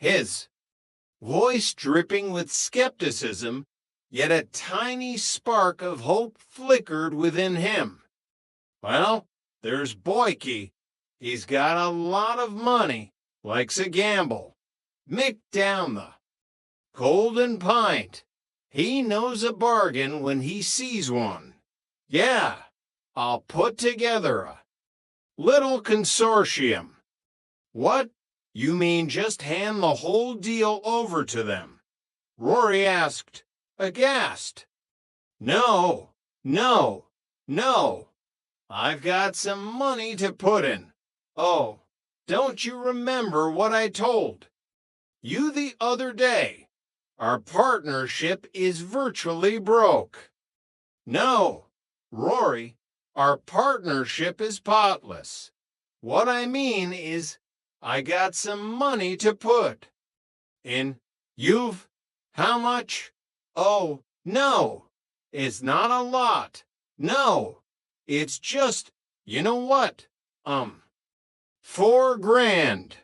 his voice dripping with skepticism, yet a tiny spark of hope flickered within him. Well, there's Boyke. He's got a lot of money, likes a gamble. Mick down the Golden Pint. He knows a bargain when he sees one. Yeah, I'll put together a little consortium. What? You mean just hand the whole deal over to them? Rory asked, aghast. No, no, no. I've got some money to put in. Oh, don't you remember what I told you the other day? Our partnership is virtually broke. No, Rory, our partnership is potless. What I mean is, I got some money to put in. You've how much? Oh, no, it's not a lot. No, it's just, you know what? 4 grand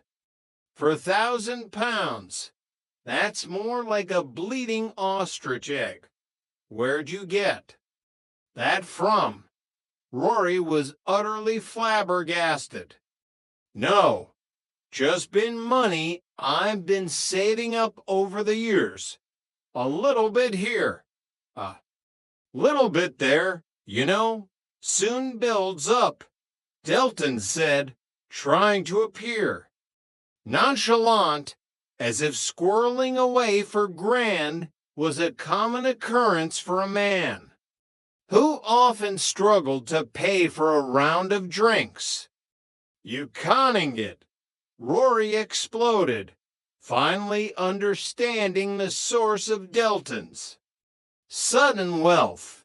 for £1,000. That's more like a bleeding ostrich egg. Where'd you get that from? Rory was utterly flabbergasted. No, just been money I've been saving up over the years. A little bit here, a little bit there, you know, soon builds up, Delton said, trying to appear nonchalant, as if squirreling away for grand was a common occurrence for a man who often struggled to pay for a round of drinks. You conning it, Rory exploded, finally understanding the source of Delton's sudden wealth.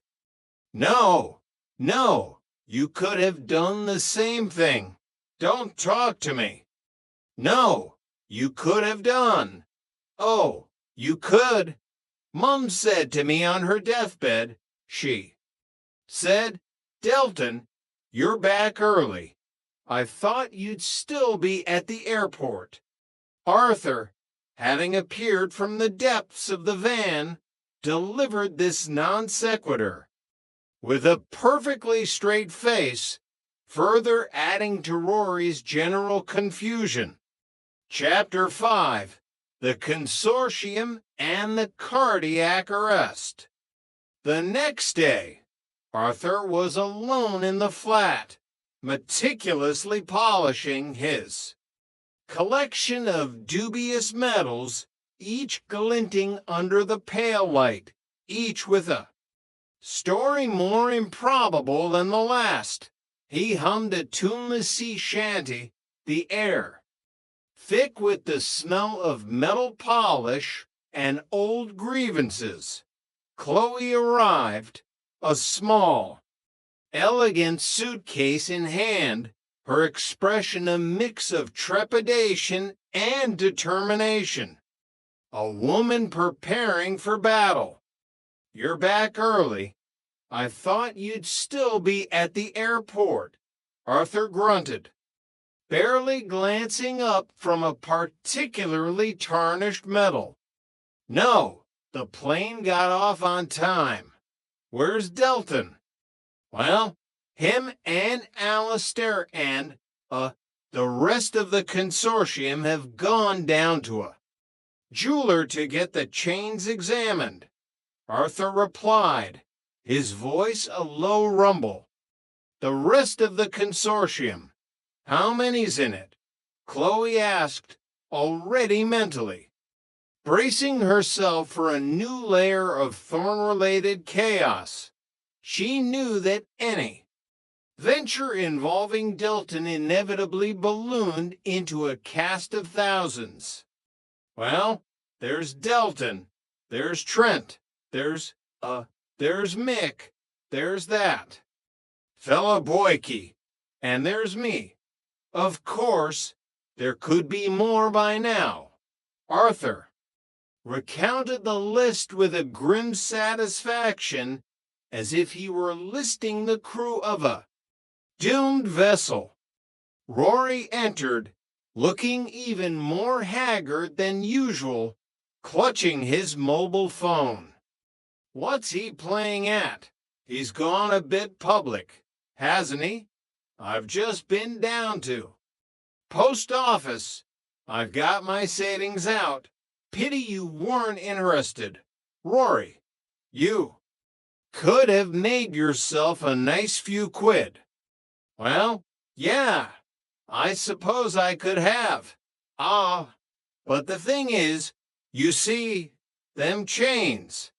No, no, you could have done the same thing. Don't talk to me. No, you could have done. Oh, you could. Mum said to me on her deathbed, she said, Delton, you're back early. I thought you'd still be at the airport. Arthur, having appeared from the depths of the van, delivered this non sequitur with a perfectly straight face, further adding to Rory's general confusion. Chapter 5. The Consortium and the Cardiac Arrest. The next day, Arthur was alone in the flat, meticulously polishing his collection of dubious metals, each glinting under the pale light, each with a story more improbable than the last. He hummed a tuneless sea shanty, the air thick with the smell of metal polish and old grievances. Chloe arrived, a small, elegant suitcase in hand, her expression a mix of trepidation and determination. A woman preparing for battle. You're back early. I thought you'd still be at the airport, Arthur grunted, barely glancing up from a particularly tarnished metal. No, the plane got off on time. Where's Delton? Well, him and Alistair and, the rest of the consortium have gone down to a jeweler to get the chains examined, Arthur replied, his voice a low rumble. The rest of the consortium. How many's in it? Chloe asked, already mentally bracing herself for a new layer of thorn-related chaos. She knew that any venture involving Delton inevitably ballooned into a cast of thousands. Well, there's Delton, there's Trent, there's Mick, there's that fella Boyke, and there's me. Of course, there could be more by now. Arthur recounted the list with a grim satisfaction, as if he were listing the crew of a doomed vessel. Rory entered, looking even more haggard than usual, clutching his mobile phone. What's he playing at? He's gone a bit public, hasn't he? I've just been down to post office. I've got my savings out. Pity you weren't interested. Rory, you could have made yourself a nice few quid. Well, yeah, I suppose I could have. But the thing is, you see, them chains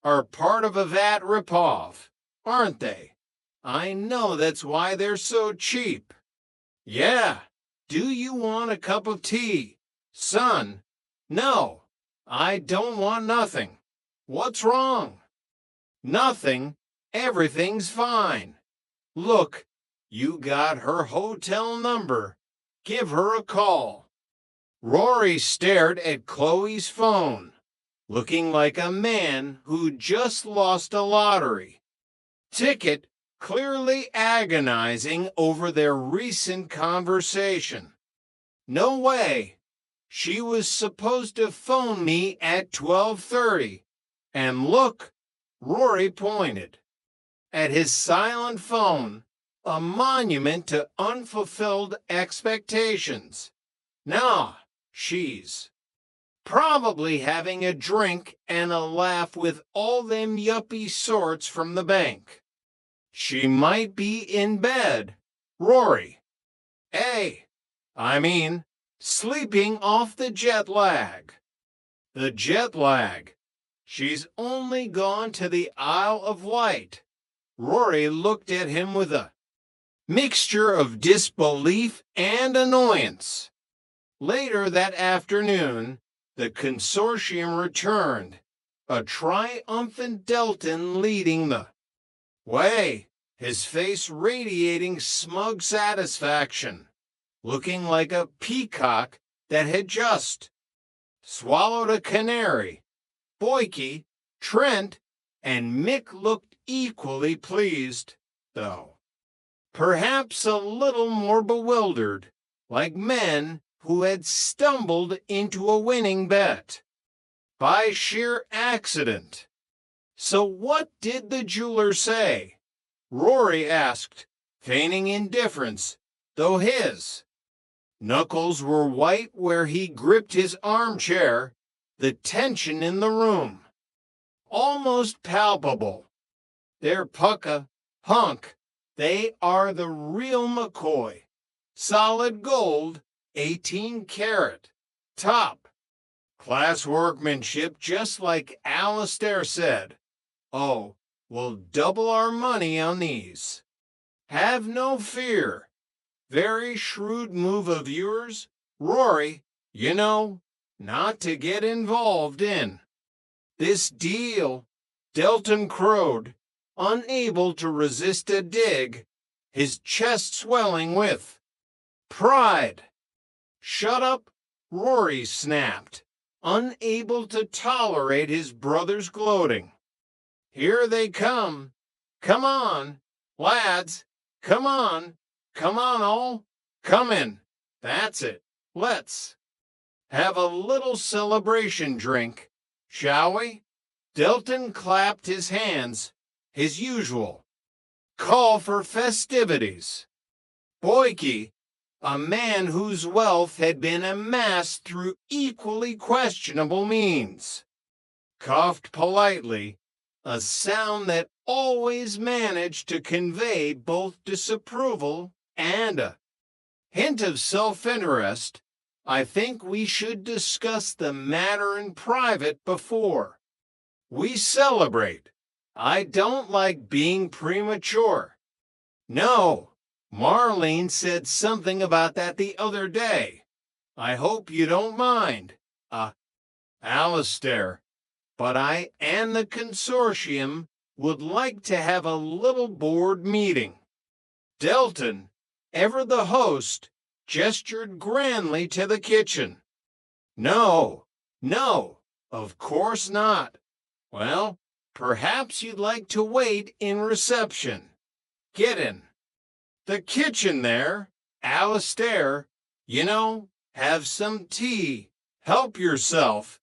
are part of a VAT ripoff, aren't they? I know that's why they're so cheap. Yeah. Do you want a cup of tea? Son? No. I don't want nothing. What's wrong? Nothing. Everything's fine. Look, you got her hotel number. Give her a call. Rory stared at Chloe's phone, looking like a man who just lost a lottery ticket, clearly agonizing over their recent conversation. No way. She was supposed to phone me at 12:30. And look, Rory pointed at his silent phone, a monument to unfulfilled expectations. Nah, she's probably having a drink and a laugh with all them yuppie sorts from the bank. She might be in bed. Rory. Sleeping off the jet lag. The jet lag. She's only gone to the Isle of Wight. Rory looked at him with a mixture of disbelief and annoyance. Later that afternoon, the consortium returned, a triumphant Delton leading the way, his face radiating smug satisfaction, looking like a peacock that had just swallowed a canary. Boyke, Trent, and Mick looked equally pleased, though perhaps a little more bewildered, like men who had stumbled into a winning bet by sheer accident. So what did the jeweler say? Rory asked, feigning indifference, though his knuckles were white where he gripped his armchair, the tension in the room almost palpable. They're punk. They are the real McCoy. Solid gold, 18 karat. Top. Class workmanship, just like Alistair said. Oh, we'll double our money on these. Have no fear. Very shrewd move of yours, Rory, not to get involved in this deal. Delton crowed, unable to resist a dig, his chest swelling with pride. Shut up, Rory snapped, unable to tolerate his brother's gloating. Here they come. Come on, lads. Come on all. Come in. That's it. Let's have a little celebration drink, shall we? Delton clapped his hands, his usual call for festivities. Boyke, a man whose wealth had been amassed through equally questionable means, coughed politely, a sound that always managed to convey both disapproval and a hint of self-interest. I think we should discuss the matter in private before we celebrate. I don't like being premature. No, Marlene said something about that the other day. I hope you don't mind, Alistair, but I and the consortium would like to have a little board meeting. Delton, ever the host, gestured grandly to the kitchen. No, of course not. Well, perhaps you'd like to wait in reception. Get in. The kitchen there, Alistair, Have some tea. Help yourself.